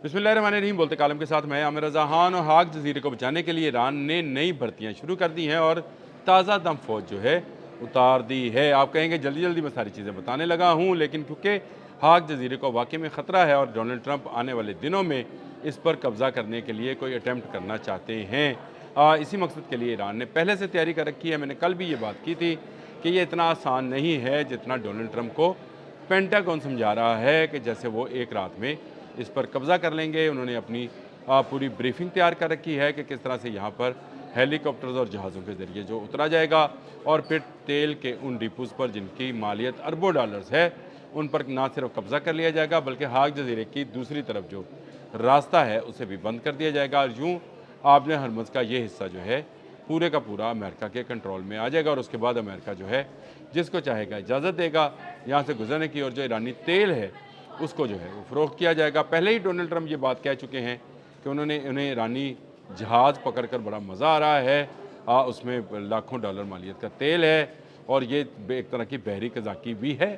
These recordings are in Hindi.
बिस्मिल्लाहिर्रहमानिर्रहीम। बोलते कालम के साथ मैं आमिर रज़ा खान। और हाक जजीरे को बचाने के लिए ईरान ने नई भर्तियां शुरू कर दी हैं और ताज़ा दम फौज जो है उतार दी है। आप कहेंगे जल्दी जल्दी मैं सारी चीज़ें बताने लगा हूं, लेकिन क्योंकि हाक जजीरे को वाकई में ख़तरा है और डोनाल्ड ट्रंप आने वाले दिनों में इस पर कब्ज़ा करने के लिए कोई अटैम्प्ट करना चाहते हैं। इसी मकसद के लिए ईरान ने पहले से तैयारी कर रखी है। मैंने कल भी ये बात की थी कि ये इतना आसान नहीं है जितना डोनाल्ड ट्रंप को पेंटागन समझा रहा है कि जैसे वो एक रात में इस पर कब्ज़ा कर लेंगे। उन्होंने अपनी पूरी ब्रीफिंग तैयार कर रखी है कि किस तरह से यहाँ पर हेलीकॉप्टर्स और जहाज़ों के ज़रिए जो उतरा जाएगा और फिर तेल के उन डिपोज़ पर जिनकी मालियत अरबों डॉलर्स है उन पर ना सिर्फ कब्ज़ा कर लिया जाएगा बल्कि हाक जजीरे की दूसरी तरफ जो रास्ता है उसे भी बंद कर दिया जाएगा। और यूँ आपने हरमज़ का ये हिस्सा जो है पूरे का पूरा अमेरिका के कंट्रोल में आ जाएगा और उसके बाद अमेरिका जो है जिसको चाहेगा इजाज़त देगा यहाँ से गुजरने की। और जो ईरानी तेल है उसको जो है वो फ़रोख्त किया जाएगा। पहले ही डोनाल्ड ट्रंप ये बात कह चुके हैं कि उन्हें ईरानी जहाज़ पकड़कर बड़ा मज़ा आ रहा है। उसमें लाखों डॉलर मालियत का तेल है और ये एक तरह की बहरी कज़ाकी भी है,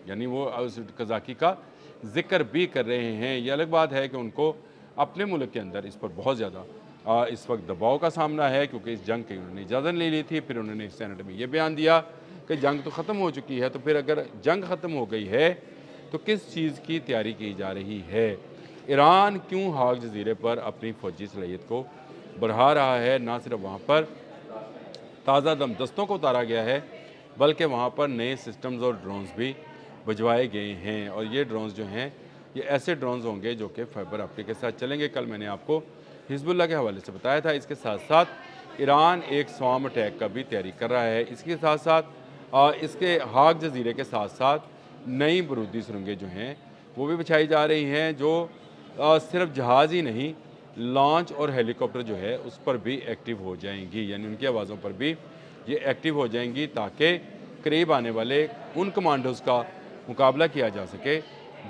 यानी वो उस कज़ाकी का ज़िक्र भी कर रहे हैं। ये अलग बात है कि उनको अपने मुल्क के अंदर इस पर बहुत ज़्यादा इस वक्त दबाव का सामना है, क्योंकि इस जंग की उन्होंने इजाज़त ले ली थी। फिर उन्होंने सेनेट में ये बयान दिया कि जंग तो ख़त्म हो चुकी है, तो फिर अगर जंग ख़त्म हो गई है तो किस चीज़ की तैयारी की जा रही है? ईरान क्यों हाक जजीरे पर अपनी फ़ौजी सलाहियत को बढ़ा रहा है? ना सिर्फ वहाँ पर ताज़ा दम दस्तों को उतारा गया है बल्कि वहाँ पर नए सिस्टम्स और ड्रोन्स भी भिजवाए गए हैं। और ये ड्रोन्स जो हैं ये ऐसे ड्रोन्स होंगे जो कि फाइबर ऑप्टिक के साथ चलेंगे। कल मैंने आपको हिजबुल्लाह के हवाले से बताया था। इसके साथ साथ ईरान एक स्वाम अटैक का भी तैयारी कर रहा है। इसके साथ साथ इसके हाक जजीरे के साथ साथ नई बरूदी सुरंगें जो हैं वो भी बिछाई जा रही हैं, जो सिर्फ जहाज़ ही नहीं लॉन्च और हेलीकॉप्टर जो है उस पर भी एक्टिव हो जाएंगी, यानी उनकी आवाज़ों पर भी ये एक्टिव हो जाएंगी ताकि करीब आने वाले उन कमांडोज़ का मुकाबला किया जा सके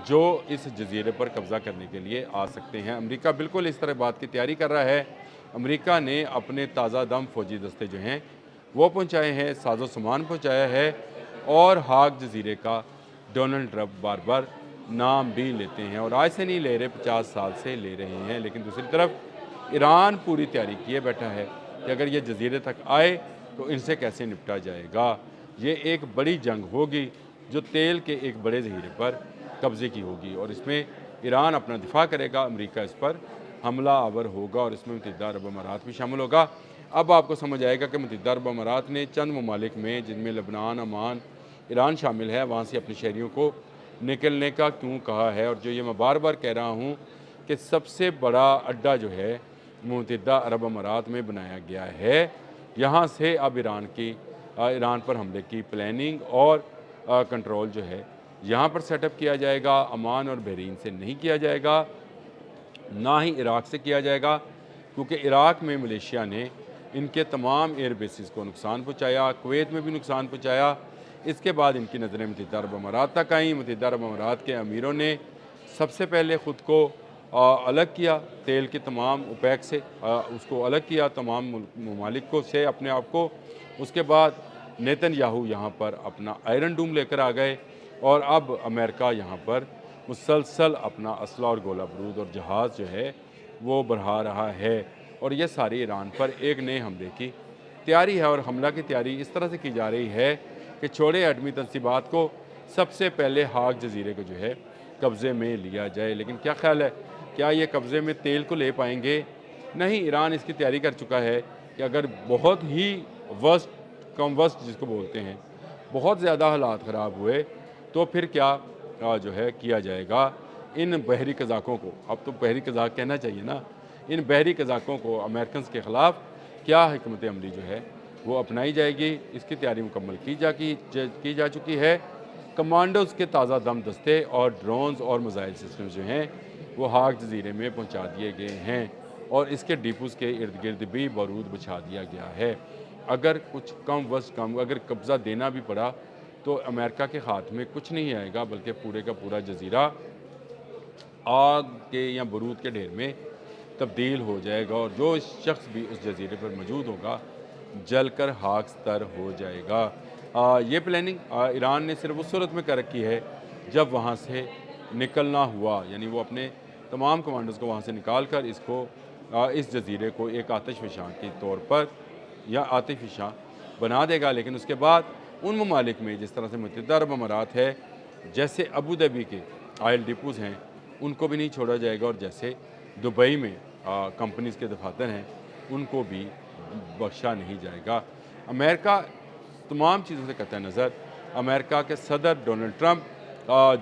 जो इस जजीरे पर कब्ज़ा करने के लिए आ सकते हैं। अमेरिका बिल्कुल इस तरह बात की तैयारी कर रहा है। अमेरिका ने अपने ताज़ा दम फौजी दस्ते जो हैं वो पहुँचाए हैं, साजो सामान पहुँचाया है। और हाक जजीरे का डोनाल्ड ट्रंप बार बार नाम भी लेते हैं और आज से नहीं ले रहे, 50 साल से ले रहे हैं। लेकिन दूसरी तरफ ईरान पूरी तैयारी किए बैठा है कि अगर ये जजीरे तक आए तो इनसे कैसे निपटा जाएगा। ये एक बड़ी जंग होगी जो तेल के एक बड़े जहीरे पर कब्ज़े की होगी और इसमें ईरान अपना दिफा करेगा, अमेरिका इस पर हमला आवर होगा और इसमें मुत्तहिदा अरब अमारात भी शामिल होगा। अब आपको समझ आएगा कि मुत्तहिदा अरब अमारात ने चंद ममालिक में, जिनमें लबनान, ओमान, ईरान शामिल है, वहाँ से अपने शहरियों को निकलने का क्यों कहा है। और जो ये मैं बार बार कह रहा हूँ कि सबसे बड़ा अड्डा जो है मुत्तहिदा अरब अमारात में बनाया गया है। यहाँ से अब ईरान पर हमले की प्लानिंग और कंट्रोल जो है यहाँ पर सेटअप किया जाएगा। ओमान और बहरीन से नहीं किया जाएगा, ना ही इराक़ से किया जाएगा, क्योंकि इराक़ में मलेशिया ने इनके तमाम एयर बेसिस को नुकसान पहुँचाया, कुवैत में भी नुकसान पहुँचाया। इसके बाद इनकी नज़रें मुत्तहिदा अरब अमारात तक आईं। मुत्तहिदा अरब अमारात के अमीरों ने सबसे पहले ख़ुद को अलग किया तेल के तमाम ओपेक से, उसको अलग किया तमाम ममालिक को से अपने आप को। उसके बाद नेतन्याहू यहाँ पर अपना आयरन डूम लेकर आ गए और अब अमेरिका यहाँ पर मुसलसल अपना असला और गोला बारूद और जहाज़ जो है वो बढ़ा रहा है। और ये सारी ईरान पर एक नए हमले की तैयारी है और हमला की तैयारी इस तरह से की जा रही है कि छोड़े एटमी तनसीबात को सबसे पहले हाक जजीरे को जो है कब्ज़े में लिया जाए। लेकिन क्या ख्याल है, क्या ये कब्ज़े में तेल को ले पाएंगे? नहीं, ईरान इसकी तैयारी कर चुका है कि अगर बहुत ही वर्स्ट कम वर्स्ट जिसको बोलते हैं, बहुत ज़्यादा हालात ख़राब हुए तो फिर क्या जो है किया जाएगा। इन बहरी कज़ाकों को, अब तो बहरी कज़ाक कहना चाहिए ना, इन बहरी कज़ाकों को अमेरिकन के ख़िलाफ़ क्या हिकमत अमली जो है वो अपनाई जाएगी, इसकी तैयारी मुकम्मल की जा चुकी है। कमांडोज़ के ताज़ा दम दस्ते और ड्रोन्स और मिसाइल सिस्टम जो हैं वो हाक जजीरे में पहुंचा दिए गए हैं और इसके डिपोज़ के इर्द गिर्द भी बारूद बिछा दिया गया है। अगर कुछ कम अगर कब्ज़ा देना भी पड़ा तो अमेरिका के हाथ में कुछ नहीं आएगा, बल्कि पूरे का पूरा जजीरा आग के या बारूद के ढेर में तब्दील हो जाएगा और जो शख्स भी उस जजीरे पर मौजूद होगा जलकर खाक स्तर हो जाएगा। ये प्लानिंग ईरान ने सिर्फ उस सूरत में कर रखी है जब वहाँ से निकलना हुआ, यानी वो अपने तमाम कमांडर्स को वहाँ से निकाल कर इसको इस जजीरे को एक आतिशफ़शां के तौर पर या आतिशफ़शां बना देगा। लेकिन उसके बाद उन ममालिक में जिस तरह से मुत्तहिदा अरब अमारात है, जैसे अबू धाबी के ऑयल डिपोज़ हैं, उनको भी नहीं छोड़ा जाएगा, और जैसे दुबई में कंपनीज़ के दफातर हैं, उनको भी बख्शा नहीं जाएगा। अमेरिका तमाम चीज़ों से कतई नज़र, अमेरिका के सदर डोनाल्ड ट्रंप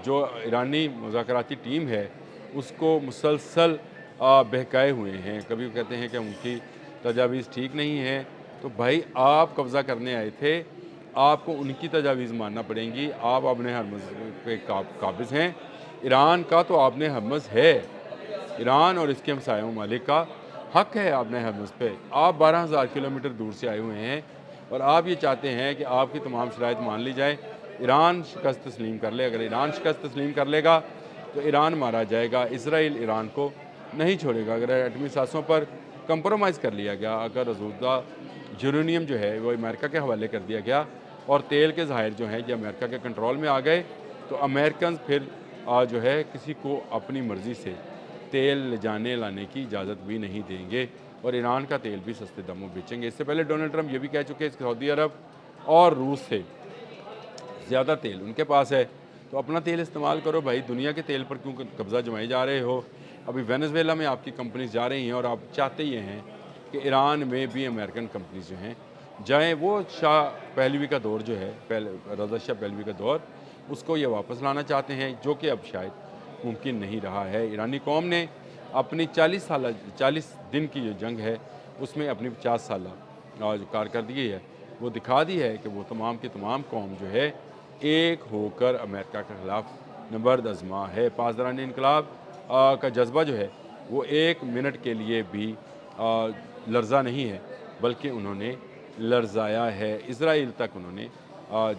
जो ईरानी मुज़ाकराती टीम है उसको मुसलसल बहकाए हुए हैं। कभी कहते हैं कि उनकी तजावीज़ ठीक नहीं है, तो भाई आप कब्ज़ा करने आए थे, आपको उनकी तजावीज़ मानना पड़ेंगी। आप अपने हरमज़ पे काबिज़ हैं, ईरान का तो आपने हरमज़ है, ईरान और इसके हमसाया ममालिक का हक़ है आपने हरमज़ पे। आप 12,000 किलोमीटर दूर से आए हुए हैं और आप ये चाहते हैं कि आपकी तमाम शराइत मान ली जाए, ईरान शिकस्त तस्लीम कर ले। अगर ईरान शिकस्त तस्लीम कर लेगा तो ईरान मारा जाएगा, इसराइल ईरान को नहीं छोड़ेगा। अगर एटमी साज़ों पर कंप्रोमाइज़ कर लिया गया, अगर रसूदा यूरेनियम जो है वो अमेरिका के हवाले कर दिया गया और तेल के ज़ाहिर जो हैं ये अमेरिका के कंट्रोल में आ गए, तो अमेरिकन फिर जो है किसी को अपनी मर्ज़ी से तेल ले जाने लाने की इजाज़त भी नहीं देंगे और ईरान का तेल भी सस्ते दामों बेचेंगे। इससे पहले डोनाल्ड ट्रंप ये भी कह चुके हैं सऊदी अरब और रूस से ज़्यादा तेल उनके पास है, तो अपना तेल इस्तेमाल करो भाई, दुनिया के तेल पर क्यों कब्ज़ा जमाए जा रहे हो। अभी वेनेज़ुएला में आपकी कंपनीज जा रही हैं और आप चाहते ये हैं कि ईरान में भी अमेरिकन कंपनीज जो हैं जाएँ। वो शाह पहलवी का दौर जो है, रज़ा शाह पहलवी का दौर, उसको ये वापस लाना चाहते हैं, जो कि अब शायद मुमकिन नहीं रहा है। ईरानी कौम ने अपनी 40 दिन की जो जंग है उसमें अपनी 50 साला जो कारकर्दगी है वो दिखा दी है कि वो तमाम की तमाम कौम जो है एक होकर अमेरिका के ख़िलाफ़ नबर्द आज़मा है। पासदारानी इनकलाब का जज्बा जो है वो एक मिनट के लिए भी लर्ज़ा नहीं है, बल्कि उन्होंने लर्ज़ाया है। इसराइल तक उन्होंने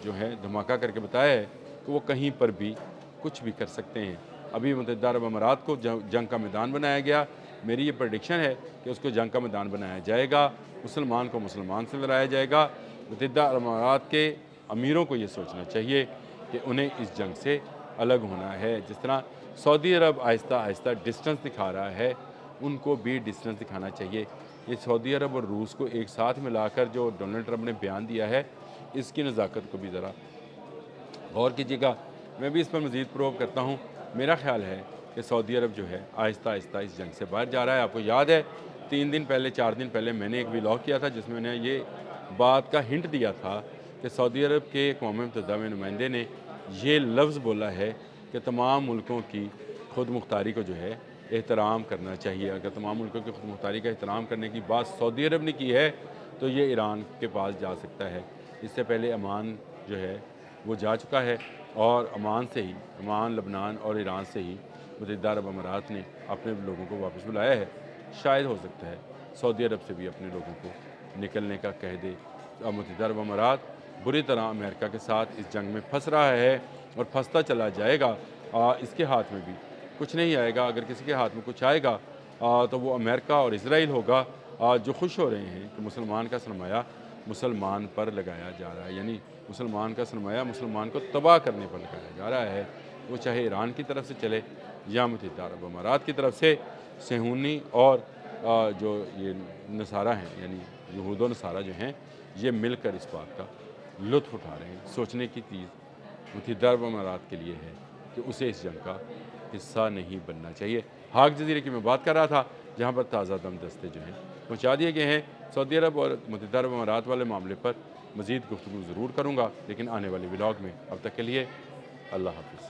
जो है धमाका करके बताया है कि वो कहीं पर भी कुछ भी कर सकते हैं। अभी मुत्तहिदा अरब अमारात को जंग का मैदान बनाया गया, मेरी ये प्रेडिक्शन है कि उसको जंग का मैदान बनाया जाएगा, मुसलमान को मुसलमान से लड़ाया जाएगा। मुत्तहिदा अरब अमारात के अमीरों को ये सोचना चाहिए कि उन्हें इस जंग से अलग होना है। जिस तरह सऊदी अरब आहिस्ता आहिस्ता डिस्टेंस दिखा रहा है, उनको भी डिस्टेंस दिखाना चाहिए। ये सऊदी अरब और रूस को एक साथ मिलाकर जो डोनाल्ड ट्रंप ने बयान दिया है, इसकी नज़ाकत को भी ज़रा गौर कीजिएगा। मैं भी इस पर मज़ीद प्रूव करता हूँ। मेरा ख़्याल है कि सऊदी अरब जो है आहिस्ता आहिस्ता इस जंग से बाहर जा रहा है। आपको याद है 4 दिन पहले मैंने एक व्लॉग किया था जिसमें मैंने ये बात का हिंट दिया था कि सऊदी अरब के अक़वाम मुत्तहिदा में नुमाइंदे ने ये लफ्ज़ बोला है कि तमाम मुल्कों की खुद मुख्तारी को जो है एहतराम करना चाहिए। अगर तमाम मुल्कों की खुद मुख्तारी का एहतराम करने की बात सऊदी अरब ने की है तो ये ईरान के पास जा सकता है। इससे पहले अमान जो है वो जा चुका है और अमान, लबनान और ईरान से ही मुत्तहिदा अरब अमारात ने अपने लोगों को वापस बुलाया है। शायद हो सकता है सऊदी अरब से भी अपने लोगों को निकलने का कह दे। मुत्तहिदा अरब अमारात बुरी तरह अमेरिका के साथ इस जंग में फंस रहा है और फंसता चला जाएगा। इसके हाथ में भी कुछ नहीं आएगा। अगर किसी के हाथ में कुछ आएगा तो वो अमेरिका और इसराइल होगा, जो खुश हो रहे हैं कि मुसलमान का सरमाया मुसलमान पर लगाया जा रहा है, यानी मुसलमान का सरमाया मुसलमान को तबाह करने पर लगाया जा रहा है। वो चाहे ईरान की तरफ से चले या मुत्तहिदा अरब अमारात की तरफ से। सेहूनी और जो ये नसारा हैं, यानी यहूद व नसारा जो हैं, ये मिलकर इस बात का लुत्फ़ उठा रहे हैं। सोचने की चीज़ मुत्तहिदा अरब अमारात के लिए है कि उसे इस जंग का हिस्सा नहीं बनना चाहिए। हाक जज़ीरे की मैं बात कर रहा था, जहाँ पर ताज़ा दम दस्ते जो हैं पहुँचा दिए गए हैं। सऊदी अरब और मुत्तहिदा अरब अमारात वाले मामले पर मज़ीद गुफ्तगू ज़रूर करूँगा, लेकिन आने वाले व्लॉग में। अब तक के लिए अल्लाह हाफ़िज़।